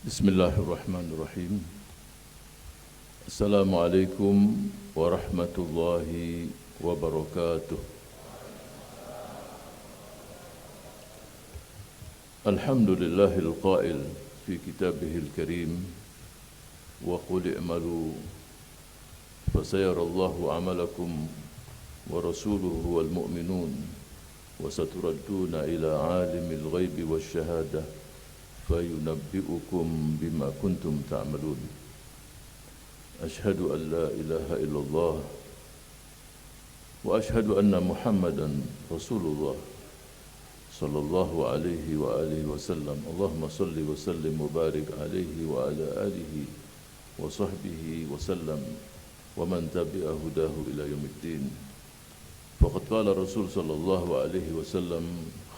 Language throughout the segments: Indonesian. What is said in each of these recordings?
Bismillahirrahmanirrahim. Assalamualaikum warahmatullahi wabarakatuh. Alhamdulillahil qail fi kitabihil karim wa qul i'malu fasayarallahu amalakum wa rasuluhu wal mu'minun wa saturadduna ila alimil ghaibi wasyahadah فَيُنَبِّئُكُمْ بِمَا كُنْتُمْ تَعْمَلُونَ أشهد أن لا إله إلا الله وأشهد أن محمدا رسول الله صلى الله عليه وآله وسلم اللهم صل وسلم وبارك عليه وعلى آله وصحبه وسلم ومن تبع هداه إلى يوم الدين فقد قال الرسول صلى الله عليه وسلم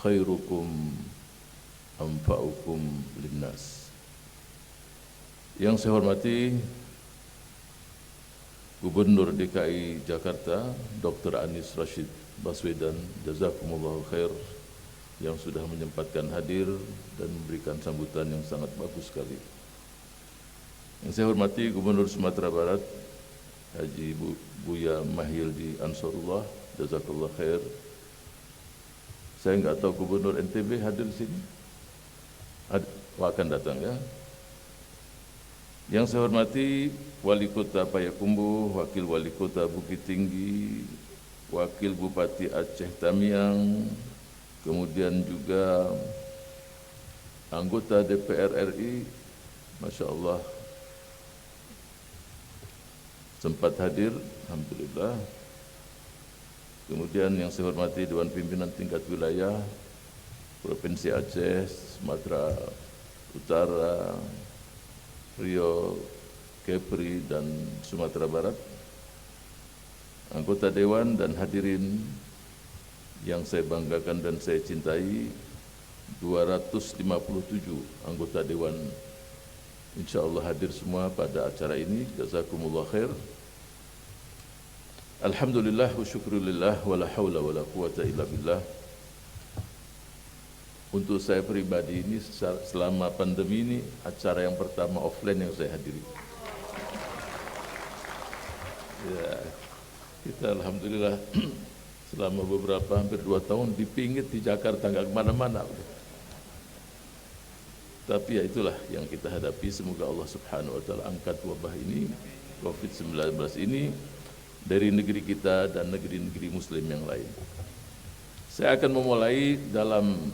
خيركم anfa'ukum linnas. Yang saya hormati Gubernur DKI Jakarta Dr. Anies Rashid Baswedan, jazakumullahu khair, yang sudah menyempatkan hadir dan memberikan sambutan yang sangat bagus sekali. Yang saya hormati Gubernur Sumatera Barat Haji Buya Mahyildi Ansarullah, jazakallahu khair. Saya enggak tahu Gubernur NTB hadir di sini. Akan datang ya. Yang saya hormati Wali Kota Payakumbuh, Wakil Wali Kota Bukit Tinggi, Wakil Bupati Aceh Tamiang, kemudian juga anggota DPR RI, Masya Allah sempat hadir, Alhamdulillah. Kemudian yang saya hormati Dewan Pimpinan Tingkat Wilayah Provinsi Aceh, Sumatera Utara, Riau, Kepri, dan Sumatera Barat, anggota Dewan dan hadirin yang saya banggakan dan saya cintai, 257 anggota Dewan insyaallah hadir semua pada acara ini, jazakumullah khair. Alhamdulillah wa syukrulillah wa la hawla wa la quwata illa billah. Untuk saya pribadi ini selama pandemi ini acara yang pertama offline yang saya hadiri. Ya, kita alhamdulillah selama beberapa hampir 2 tahun dipingit di Jakarta, nggak kemana-mana. Tapi ya itulah yang kita hadapi. Semoga Allah Subhanahu Wa Taala angkat wabah ini, COVID-19 ini dari negeri kita dan negeri-negeri Muslim yang lain. Saya akan memulai dalam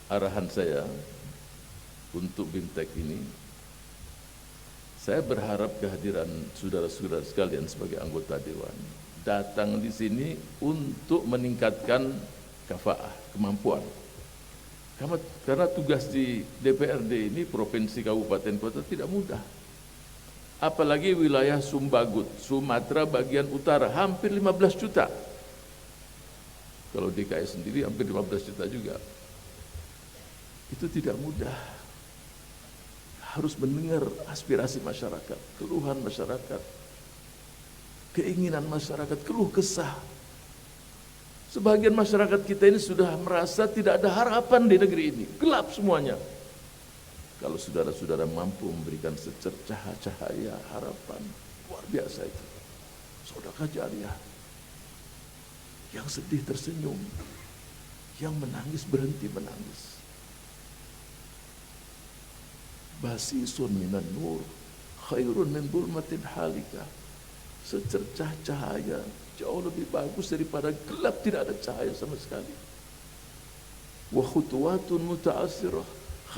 arahan saya untuk BIMTEK ini. Saya berharap kehadiran saudara-saudara sekalian sebagai anggota Dewan datang di sini untuk meningkatkan kafaah, kemampuan. Karena tugas di DPRD ini, provinsi, kabupaten, kota tidak mudah. Apalagi wilayah Sumbagut, Sumatera bagian utara, hampir 15 juta. Kalau DKI sendiri hampir 15 juta juga. Itu tidak mudah. Harus mendengar aspirasi masyarakat, keluhan masyarakat, keinginan masyarakat, keluh kesah. Sebagian masyarakat kita ini sudah merasa tidak ada harapan di negeri ini, gelap semuanya. Kalau saudara-saudara mampu memberikan secercah cahaya harapan, luar biasa itu. Sedekah jariah. Yang sedih tersenyum, yang menangis berhenti menangis. Basisun minan nur khairun min dhulmatin halika. Secercah cahaya jauh lebih bagus daripada gelap tidak ada cahaya sama sekali. Wa khutuwatun muta'assirah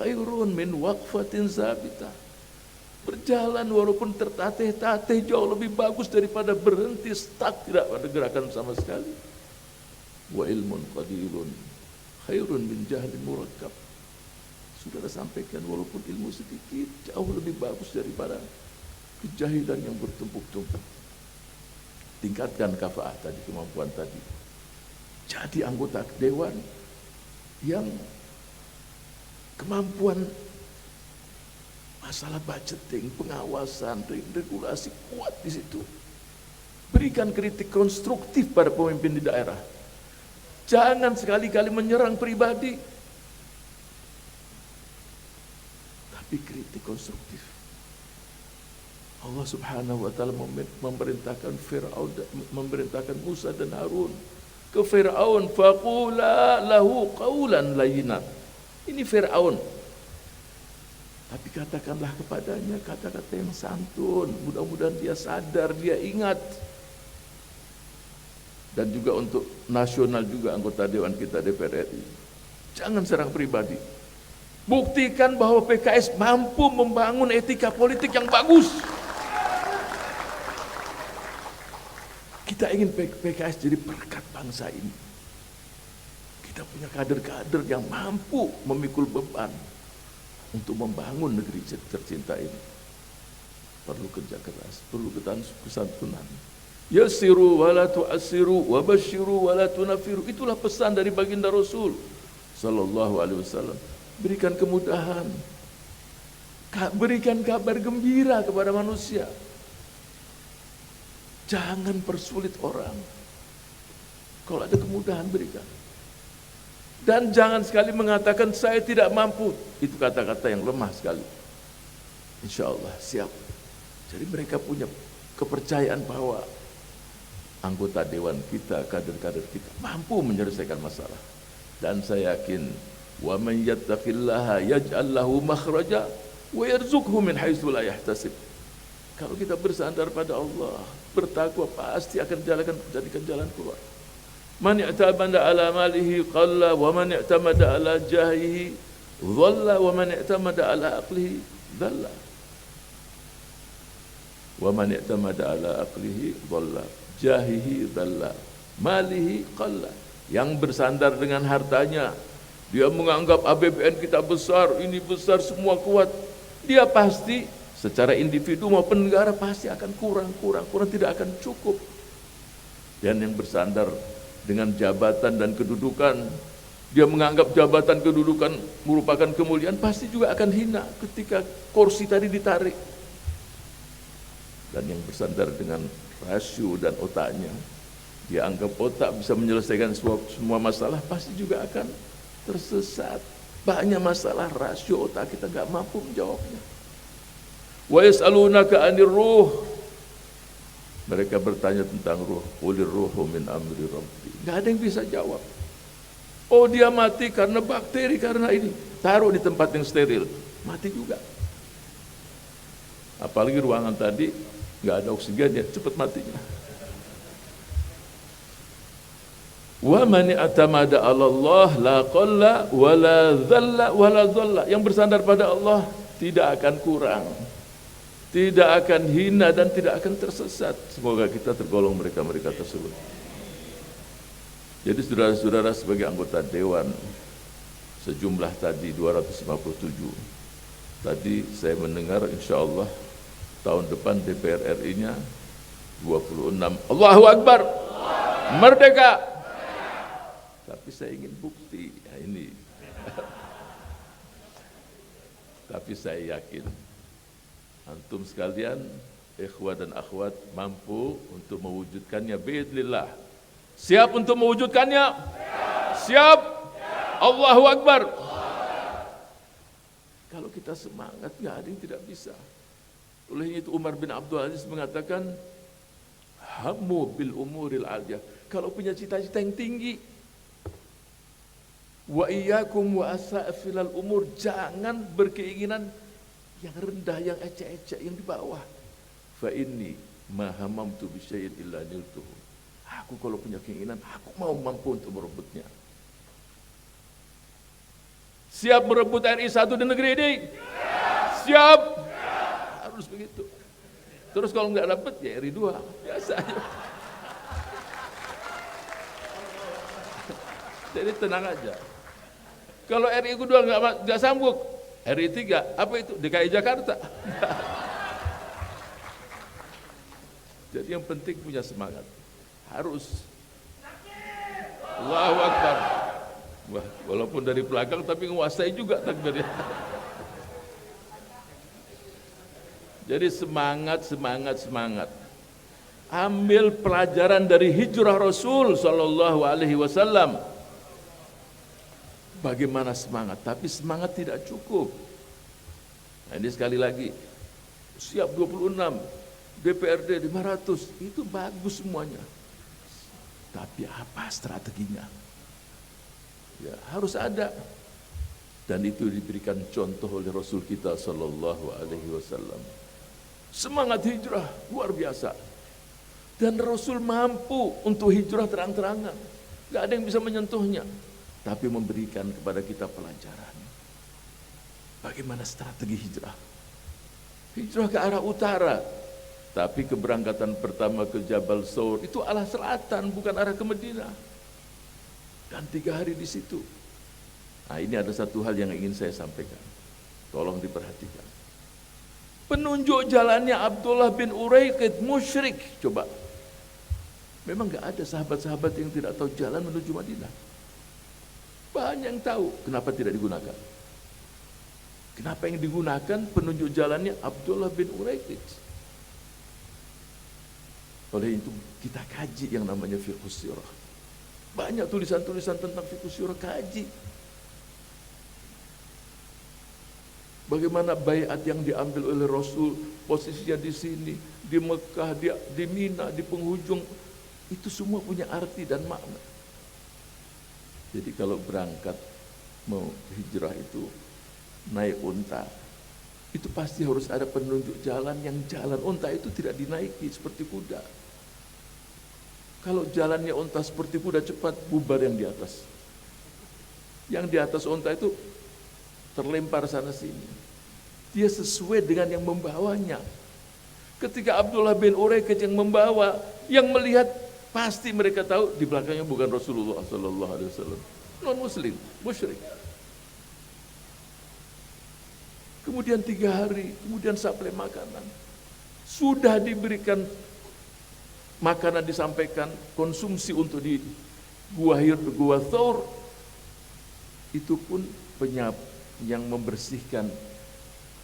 khairun min waqfatin zabitah. Berjalan walaupun tertatih-tatih jauh lebih bagus daripada berhenti stuck, tidak ada gerakan sama sekali. Wa ilmun qadilun khairun min jahlin murakkab. Saudara sampaikan, walaupun ilmu sedikit jauh lebih bagus daripada kejahilan yang bertumpuk-tumpuk. Tingkatkan kafaah tadi, kemampuan tadi. Jadi anggota dewan yang kemampuan masalah budgeting, pengawasan, regulasi kuat di situ. Berikan kritik konstruktif pada pemimpin di daerah. Jangan sekali-kali menyerang pribadi. tapi kritik konstruktif. Allah Subhanahu wa taala memerintahkan Firaun, memerintahkan Musa dan Harun ke Firaun, faqula lahu qawlan layyinan. Ini Firaun, tapi katakanlah kepadanya kata-kata yang santun, mudah-mudahan dia sadar, dia ingat. Dan juga untuk nasional juga anggota Dewan kita DPR RI, jangan serang pribadi. Buktikan bahwa PKS mampu membangun etika politik yang bagus. Kita ingin PKS jadi berkat bangsa ini. Kita punya kader-kader yang mampu memikul beban untuk membangun negeri tercinta ini. Perlu kerja keras, perlu kesantunan. Yassiru wa la tu'assiru wa basyiru wa la tunafiru. Itulah pesan dari baginda Rasul sallallahu alaihi wasallam. Berikan kemudahan, berikan kabar gembira kepada manusia. Jangan persulit orang. Kalau ada kemudahan berikan. Dan jangan sekali mengatakan saya tidak mampu. Itu kata-kata yang lemah sekali. Insya Allah siap. Jadi mereka punya kepercayaan bahwa anggota dewan kita, kader-kader kita mampu menyelesaikan masalah. Dan saya yakin, wa man yattaqillaha yaj'al lahu makhraja wa yarzuqhu min haitsu la yahtasib. Kalau kita bersandar pada Allah, bertakwa, pasti akan jadikan jalan keluar. Man i'tamada ala malihi qalla wa man i'tamada ala jahihi dhalla wa man i'tamada ala aqlihi dhalla. Wa man i'tamada ala aqlihi dhalla, jahihi dhalla, malihi qalla. Yang bersandar dengan hartanya, dia menganggap APBN kita besar, ini besar, semua kuat. Dia pasti secara individu maupun negara pasti akan kurang, tidak akan cukup. Dan yang bersandar dengan jabatan dan kedudukan, dia menganggap jabatan kedudukan merupakan kemuliaan, pasti juga akan hina ketika kursi tadi ditarik. Dan yang bersandar dengan rasio dan otaknya, dia anggap otak bisa menyelesaikan semua masalah, pasti juga akan tersesat. Banyak masalah rasio otak kita nggak mampu menjawabnya. Wa yas'alunaka 'anir ruh. Mereka bertanya tentang ruh. Qulir ruhu min amri rabbi. Enggak ada yang bisa jawab. Oh, dia mati karena bakteri, karena ini. Taruh di tempat yang steril, mati juga. Apalagi ruangan tadi enggak ada oksigen, ya cepat matinya. Wa man i'tamada 'ala Allah la qalla wa la dhalla wa la dhalla. Yang bersandar pada Allah tidak akan kurang, tidak akan hina, dan tidak akan tersesat. Semoga kita tergolong mereka-mereka tersebut. Jadi saudara-saudara, sebagai anggota dewan sejumlah tadi 257. Tadi saya mendengar insya Allah tahun depan DPR RI-nya 26. Allahu Akbar, merdeka. Tapi saya ingin bukti, ya ini. Tapi saya yakin antum sekalian, ikhwah dan akhwat, mampu untuk mewujudkannya biidznillah. Siap untuk mewujudkannya? Siap? Allahu Akbar. Kalau kita semangat, nggak ada yang tidak bisa. Oleh itu Umar bin Abdul Aziz mengatakan, hammu bil umuril aliyah. Kalau punya cita-cita yang tinggi, wa iyyakum wa asafilal umur, jangan berkeinginan yang rendah, yang ecek-ecek, yang di bawah. Fa inni ma hamamtu bi syai'in illa niltuhu. Aku kalau punya keinginan, aku mau mampu untuk merebutnya. Siap merebut RI 1 di negeri ini? Siap. Harus begitu. Terus kalau nggak dapat ya RI 2, biasa aja. Jadi tenang aja. Kalau RI 2 nggak sanggup, RI 3, apa itu? DKI Jakarta. Jadi yang penting punya semangat. Harus. Allahu Akbar. Wah, walaupun dari belakang tapi menguasai juga takbirnya. Jadi semangat. Ambil pelajaran dari hijrah Rasul sallallahu alaihi wasallam. Bagaimana semangat, tapi semangat tidak cukup. Nah, ini sekali lagi, siap 26, DPRD 500, itu bagus semuanya. Tapi apa strateginya? Ya, harus ada. Dan itu diberikan contoh oleh Rasul kita sallallahu alaihi wasallam. Semangat hijrah luar biasa. Dan Rasul mampu untuk hijrah terang-terangan. Gak ada yang bisa menyentuhnya. Tapi memberikan kepada kita pelajaran. Bagaimana strategi hijrah? Hijrah ke arah utara. Tapi keberangkatan pertama ke Jabal Thawr itu arah selatan, bukan arah ke Madinah. Dan 3 hari di situ. Nah, ini ada satu hal yang ingin saya sampaikan. Tolong diperhatikan. Penunjuk jalannya Abdullah bin Uraiqid, musyrik. Coba. Memang gak ada sahabat-sahabat yang tidak tahu jalan menuju Madinah. Banyak yang tahu. Kenapa tidak digunakan? Kenapa yang digunakan penunjuk jalannya Abdullah bin Uraiqid? Oleh itu kita kaji yang namanya fiqhus sirah. Banyak tulisan-tulisan tentang fiqhus sirah, kaji. Bagaimana baiat yang diambil oleh Rasul, posisinya di sini, di Mekah, di Mina, di penghujung, itu semua punya arti dan makna. Jadi kalau berangkat mau hijrah itu naik unta, itu pasti harus ada penunjuk jalan, yang jalan unta itu tidak dinaiki seperti kuda. Kalau jalannya unta seperti kuda cepat, bubar yang di atas. Yang di atas unta itu terlempar sana sini. Dia sesuai dengan yang membawanya. Ketika Abdullah bin Uraiqid yang membawa, yang melihat pasti mereka tahu di belakangnya bukan Rasulullah sallallahu alaihi wasallam. Non muslim, musyrik. Kemudian 3 hari, kemudian suplai makanan. Sudah diberikan makanan, disampaikan konsumsi untuk di Gua Thawr. Itu pun yang membersihkan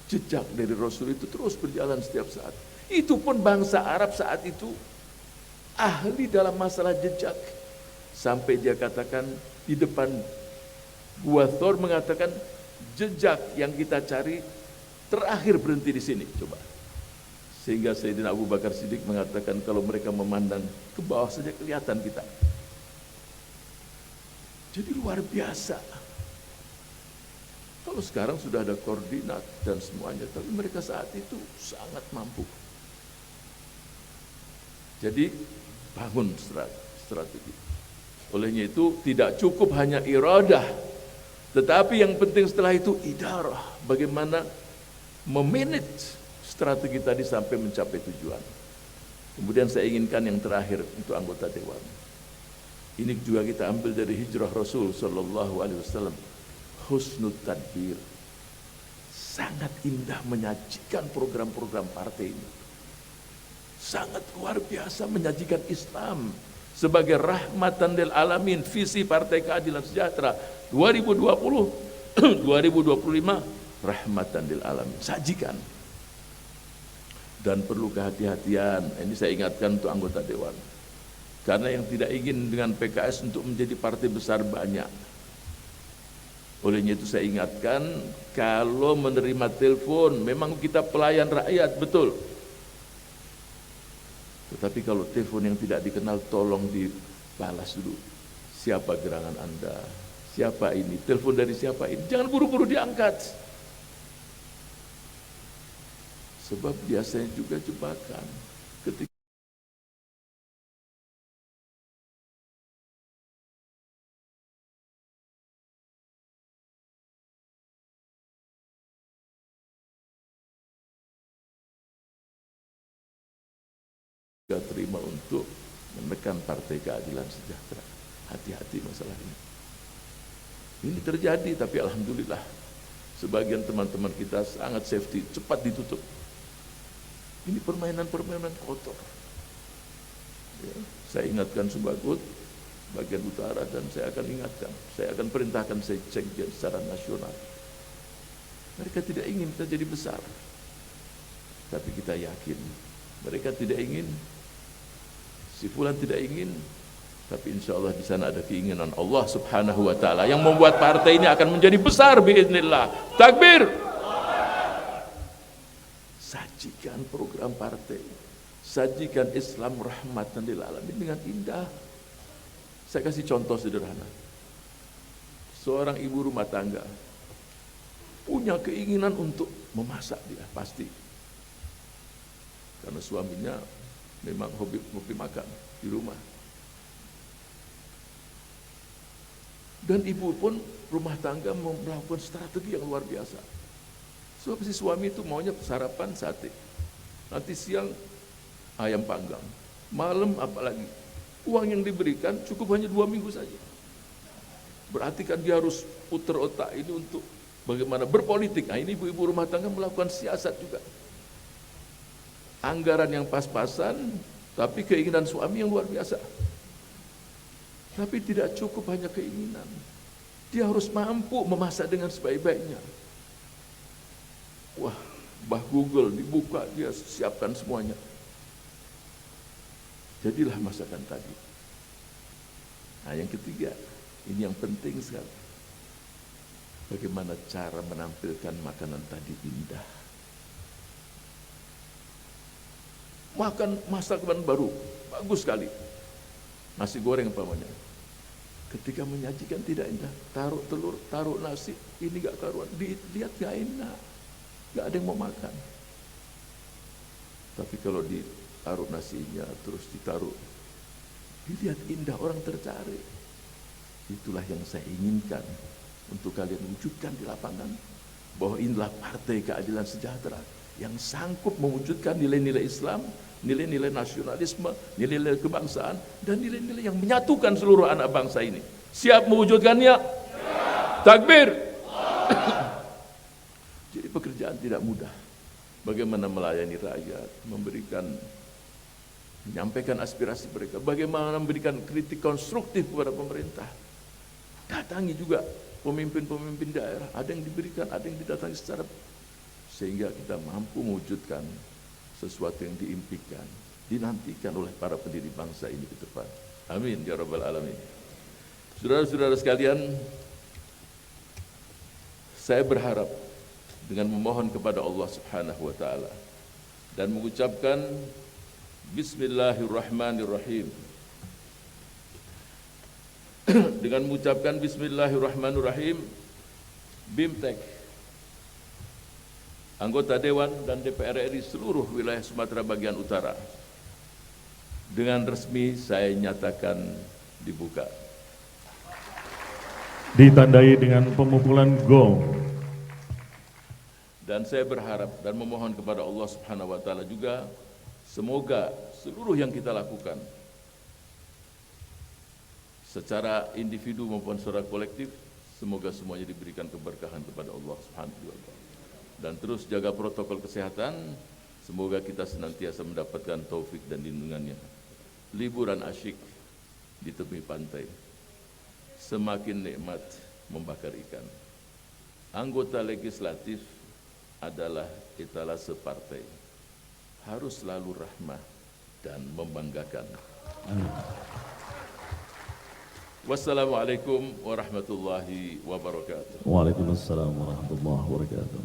jejak dari Rasul itu terus berjalan setiap saat. Itu pun bangsa Arab saat itu ahli dalam masalah jejak. Sampai dia katakan di depan Gua Thawr, mengatakan jejak yang kita cari terakhir berhenti di sini. Coba. Sehingga Sayyidina Abu Bakar Siddiq mengatakan kalau mereka memandang ke bawah saja kelihatan kita. Jadi luar biasa. Kalau sekarang sudah ada koordinat dan semuanya, tapi mereka saat itu sangat mampu. Jadi bangun strategi. Olehnya itu tidak cukup hanya iradah, tetapi yang penting setelah itu idarah. Bagaimana memanage strategi tadi sampai mencapai tujuan. Kemudian saya inginkan yang terakhir untuk anggota dewan. Ini juga kita ambil dari hijrah Rasul sallallahu alaihi wasallam. Husnul tadbir. Sangat indah menyajikan program-program partai ini. Sangat luar biasa menyajikan Islam sebagai rahmatan lil alamin, visi Partai Keadilan Sejahtera 2020 2025 rahmatan lil alamin. Sajikan. Dan perlu kehati-hatian. Ini saya ingatkan untuk anggota dewan. Karena yang tidak ingin dengan PKS untuk menjadi partai besar banyak. Olehnya itu saya ingatkan, kalau menerima telepon, memang kita pelayan rakyat, betul. Tetapi kalau telepon yang tidak dikenal, tolong dibalas dulu. Siapa gerangan Anda? Siapa ini? Telepon dari siapa ini? Jangan buru-buru diangkat. Sebab biasanya juga jebakan. Ketika terima untuk menekan Partai Keadilan Sejahtera. Hati-hati masalah ini. Ini terjadi, tapi alhamdulillah sebagian teman-teman kita sangat safety, cepat ditutup. Ini permainan-permainan kotor. Ya, saya ingatkan Subagud bagian utara, dan saya akan ingatkan, saya akan perintahkan sekjen secara nasional. Mereka tidak ingin kita jadi besar, tapi kita yakin mereka tidak ingin. Si fulan tidak ingin, tapi insya Allah di sana ada keinginan Allah Subhanahu wa taala yang membuat partai ini akan menjadi besar biiznillah. Takbir. sajikan program partai, sajikan Islam rahmatan lil alamin dengan indah. Saya kasih contoh sederhana. Seorang ibu rumah tangga punya keinginan untuk memasak, dia pasti. Karena suaminya memang hobi makan di rumah. Dan ibu pun rumah tangga melakukan strategi yang luar biasa. Sebab si suami itu maunya sarapan sate, nanti siang ayam panggang, malam apalagi. Uang yang diberikan cukup hanya 2 minggu saja. Berarti kan dia harus putar otak ini untuk bagaimana berpolitik. Nah, ini ibu-ibu rumah tangga melakukan siasat juga. Anggaran yang pas-pasan, tapi keinginan suami yang luar biasa. Tapi tidak cukup hanya keinginan. Dia harus mampu memasak dengan sebaik-baiknya. Wah, bah Google dibuka, dia siapkan semuanya. Jadilah masakan tadi. Nah, yang ketiga, ini yang penting sekali. Bagaimana cara menampilkan makanan tadi indah. Makan masakan baru, bagus sekali. Nasi goreng umpamanya. Ketika menyajikan tidak indah, taruh telur, taruh nasi, ini gak karuan. Dilihat gak enak, gak ada yang mau makan. Tapi kalau ditaruh nasinya, terus ditaruh, dilihat indah, orang tertarik. Itulah yang saya inginkan untuk kalian wujudkan di lapangan. Bahwa inilah Partai Keadilan Sejahtera yang sanggup mewujudkan nilai-nilai Islam, nilai-nilai nasionalisme, nilai-nilai kebangsaan, dan nilai-nilai yang menyatukan seluruh anak bangsa ini. Siap mewujudkannya? Takbir! Jadi pekerjaan tidak mudah. Bagaimana melayani rakyat, menyampaikan aspirasi mereka, bagaimana memberikan kritik konstruktif kepada pemerintah. Datangi juga pemimpin-pemimpin daerah, ada yang diberikan, ada yang didatangi secara, sehingga kita mampu mewujudkan sesuatu yang diimpikan, dinantikan oleh para pendiri bangsa ini ke depan. Amin ya rabbal alamin. Saudara-saudara sekalian, saya berharap dengan memohon kepada Allah Subhanahu wa taala dan mengucapkan bismillahirrahmanirrahim. Dengan mengucapkan bismillahirrahmanirrahim, BIMTEK, anggota Dewan dan DPR RI seluruh wilayah Sumatera bagian utara, dengan resmi saya nyatakan dibuka. Ditandai dengan pemukulan gong. Dan saya berharap dan memohon kepada Allah Subhanahu wa taala juga, semoga seluruh yang kita lakukan secara individu maupun secara kolektif, semoga semuanya diberikan keberkahan kepada Allah Subhanahu wa taala. Dan terus jaga protokol kesehatan, semoga kita senantiasa mendapatkan taufik dan lindungannya. Liburan asyik di tepi pantai, semakin nikmat membakar ikan. Anggota legislatif adalah etalase partai, harus selalu rahmah dan membanggakan. Wassalamualaikum warahmatullahi wabarakatuh. Waalaikumsalam warahmatullahi wabarakatuh.